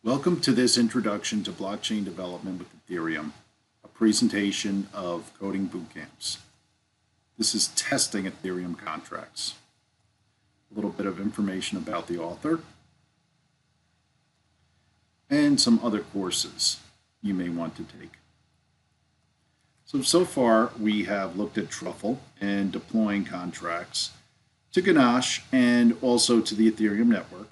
Welcome to this introduction to blockchain development with Ethereum, a presentation of coding boot camps. This is testing Ethereum contracts. A little bit of information about the author and some other courses you may want to take. So far we have looked at Truffle and deploying contracts to Ganache and also to the Ethereum network.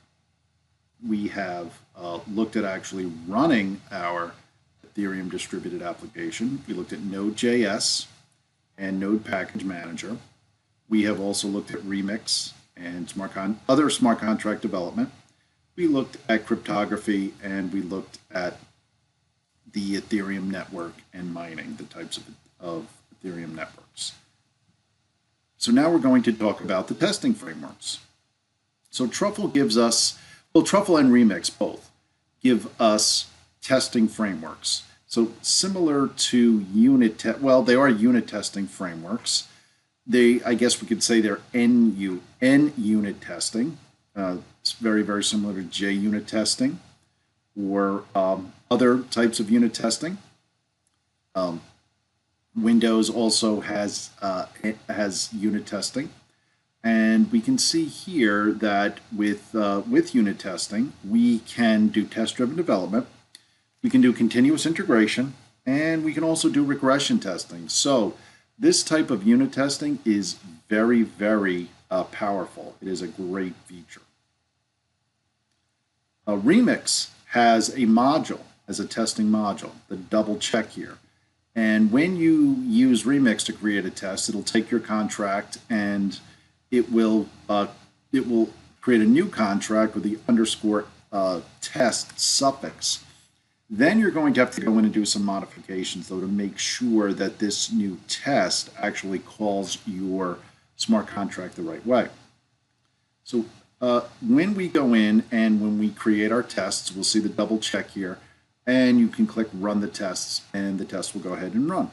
We have looked at actually running our Ethereum distributed application. We looked at Node.js and Node Package Manager. We have also looked at Remix and other smart contract development. We looked at cryptography and we looked at the Ethereum network and mining, the types of Ethereum networks. So now we're going to talk about the testing frameworks. So Truffle gives us, well, Truffle and Remix both give us testing frameworks. So similar to they are unit testing frameworks. I guess we could say they're N-unit testing. It's very, very similar to J-unit testing or other types of unit testing. Windows also has unit testing. And we can see here that with unit testing, we can do test-driven development, we can do continuous integration, and we can also do regression testing. So this type of unit testing is very, very powerful. It is a great feature. Remix has a module, as a testing module, the double check here. And when you use Remix to create a test, it'll take your contract and it will create a new contract with the underscore test suffix. Then you're going to have to go in and do some modifications, though, to make sure that this new test actually calls your smart contract the right way. So when we go in and when we create our tests, we'll see the double check here, and you can click Run the Tests, and the test will go ahead and run.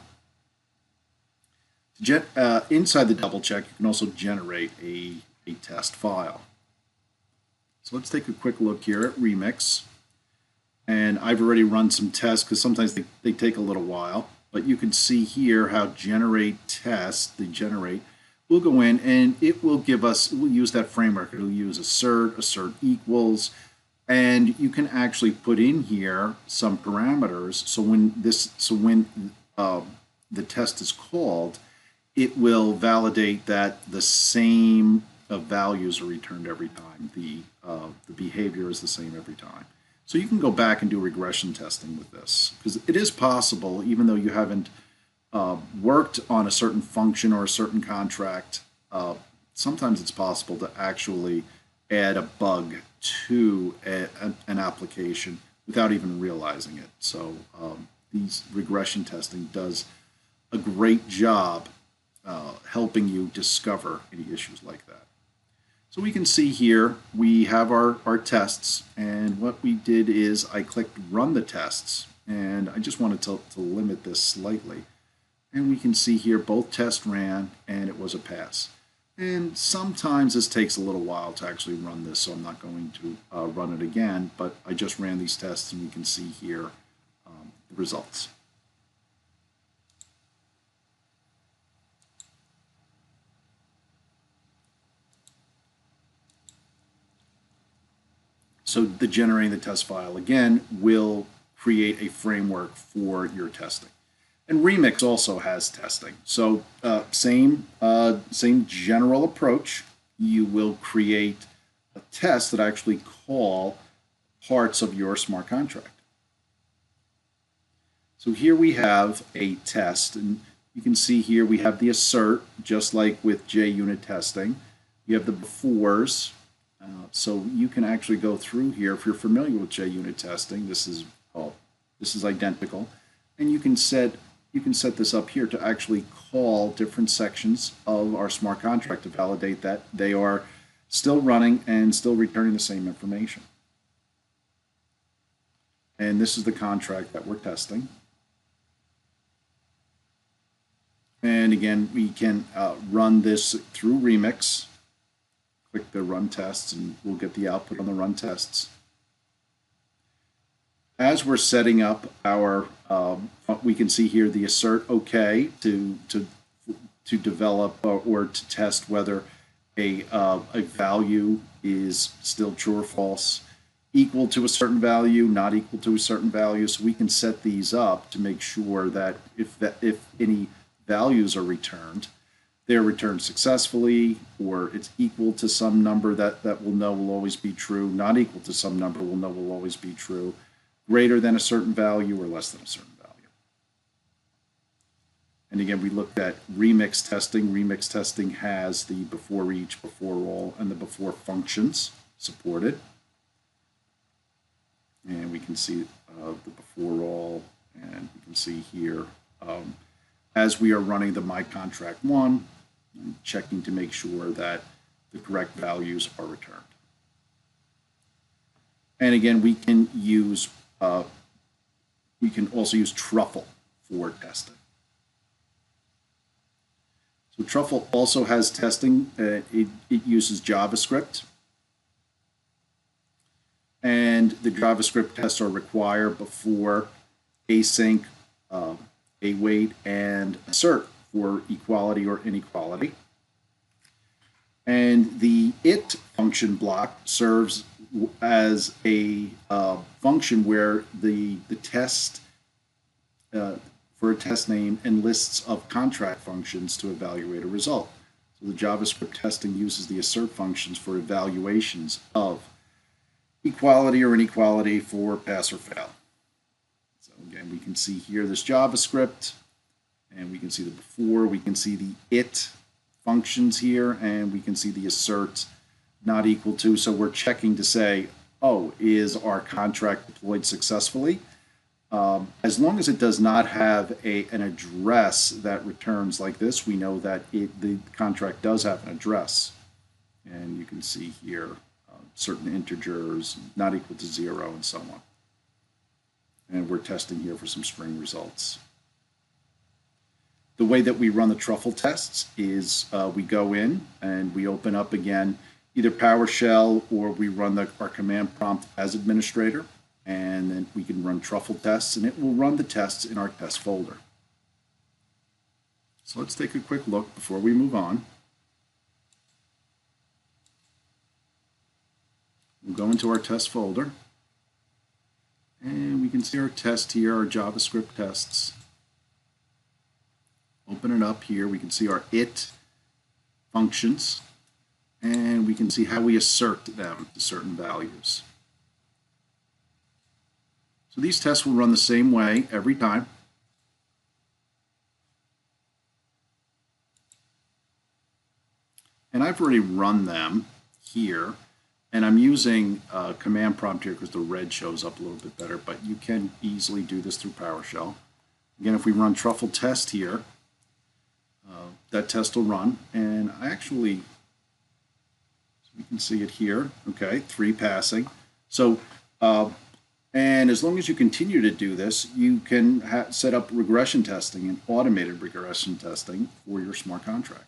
Inside the double check, you can also generate a test file. So let's take a quick look here at Remix. And I've already run some tests because sometimes they take a little while. But you can see here how generate test, we'll go in and it will give us, we'll use that framework. It'll use assert equals, and you can actually put in here some parameters. So when the test is called, it will validate that the same values are returned every time. The behavior is the same every time. So you can go back and do regression testing with this, because it is possible, even though you haven't worked on a certain function or a certain contract, sometimes it's possible to actually add a bug to an application without even realizing it. So these regression testing does a great job helping you discover any issues like that. So we can see here we have our tests, and what we did is I clicked Run the Tests, and I just wanted to limit this slightly. And we can see here both tests ran and it was a pass. And sometimes this takes a little while to actually run this, so I'm not going to run it again, but I just ran these tests and we can see here the results. So the generating the test file again will create a framework for your testing. And Remix also has testing. So same general approach. You will create a test that actually call parts of your smart contract. So here we have a test, and you can see here we have the assert, just like with JUnit testing. You have the befores. So you can actually go through here. If you're familiar with JUnit testing, this is identical, and you can set this up here to actually call different sections of our smart contract to validate that they are still running and still returning the same information. And this is the contract that we're testing. And again, we can run this through Remix. Click the run tests and we'll get the output on the run tests. As we're setting up our, we can see here the assert OK to develop or to test whether a value is still true or false, equal to a certain value, not equal to a certain value. So we can set these up to make sure that if any values are returned, they're returned successfully, or it's equal to some number that we'll know will always be true, not equal to some number we'll know will always be true, greater than a certain value or less than a certain value. And again, we looked at remix testing. Remix testing has the before each, before all, and the before functions supported. And we can see the before all, and we can see here as we are running the my contract one, and checking to make sure that the correct values are returned. And again, we can use we can also use Truffle for testing. So Truffle also has testing. It uses JavaScript. And the JavaScript tests are required before async, await, and assert for equality or inequality. And the it function block serves as a function where the test for a test name and lists of contract functions to evaluate a result. So the JavaScript testing uses the assert functions for evaluations of equality or inequality for pass or fail. So again, we can see here this JavaScript, and we can see the before, we can see the it functions here, and we can see the assert not equal to. So we're checking to say, oh, is our contract deployed successfully? As long as it does not have an address that returns like this, we know that the contract does have an address. And you can see here certain integers not equal to 0 and so on. And we're testing here for some string results. The way that we run the Truffle tests is we go in and we open up again either PowerShell, or we run our command prompt as administrator, and then we can run Truffle tests, and it will run the tests in our test folder. So let's take a quick look before we move on. We'll go into our test folder, and we can see our test here, our JavaScript tests. Open it up here, we can see our it functions, and we can see how we assert them to certain values. So these tests will run the same way every time. And I've already run them here, and I'm using command prompt here because the red shows up a little bit better, but you can easily do this through PowerShell. Again, if we run Truffle test here, that test will run, and I actually, so we can see it here, okay, 3 passing. So, and as long as you continue to do this, you can set up regression testing and automated regression testing for your smart contract.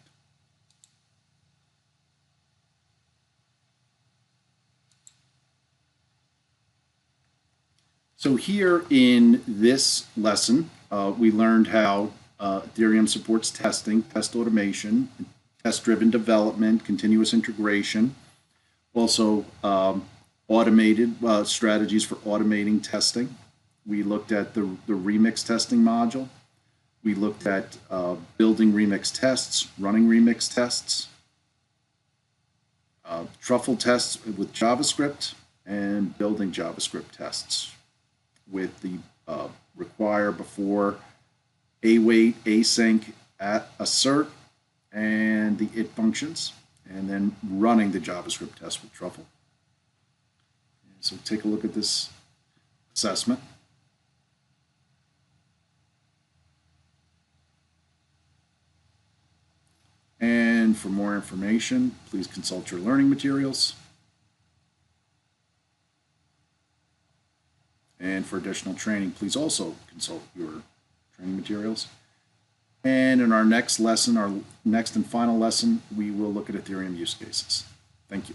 So here in this lesson, we learned how Ethereum supports testing, test automation, test-driven development, continuous integration, also automated strategies for automating testing. We looked at the remix testing module. We looked at building remix tests, running remix tests, Truffle tests with JavaScript, and building JavaScript tests with the require, before, await, async, assert, and the it functions, and then running the JavaScript test with Truffle. So take a look at this assessment. And for more information, please consult your learning materials. And for additional training, please also consult your training materials. And in our next lesson, our next and final lesson, we will look at Ethereum use cases. Thank you.